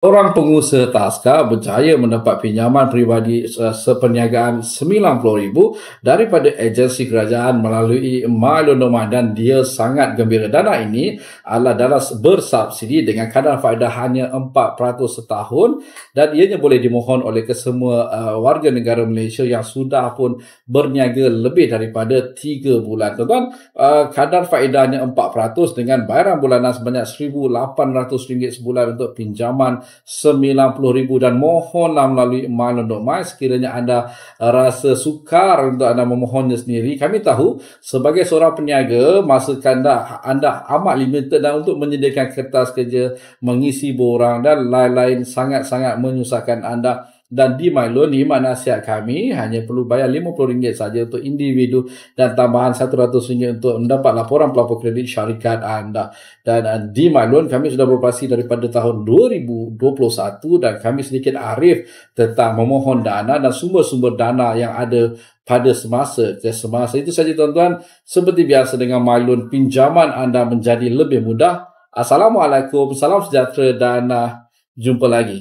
Orang pengusaha Taska berjaya mendapat pinjaman peribadi seperniagaan RM90,000 daripada agensi kerajaan melalui Mylon Nomad dan dia sangat gembira. Dana ini adalah dana bersubsidi dengan kadar faedah hanya 4% setahun dan ianya boleh dimohon oleh kesemua warga negara Malaysia yang sudah pun berniaga lebih daripada 3 bulan. Tuan-tuan, kadar faedahnya 4% dengan bayaran bulanan sebanyak RM1,800 sebulan untuk pinjaman RM90,000 dan mohonlah melalui Mylon Nomad sekiranya anda rasa sukar untuk anda memohonnya sendiri. Kami tahu sebagai seorang peniaga masa anda amat limited dan untuk menyediakan kertas kerja, mengisi borang dan lain-lain sangat-sangat menyusahkan anda. Dan di Mylon ni, nasihat kami hanya perlu bayar RM50 saja untuk individu dan tambahan RM100 untuk mendapat laporan pelapor kredit syarikat anda. Dan di Mylon kami sudah beroperasi daripada tahun 2021 dan kami sedikit arif tentang memohon dana dan sumber-sumber dana yang ada pada semasa itu saja tuan-tuan. Seperti biasa dengan Mylon, pinjaman anda menjadi lebih mudah. Assalamualaikum, salam sejahtera dan jumpa lagi.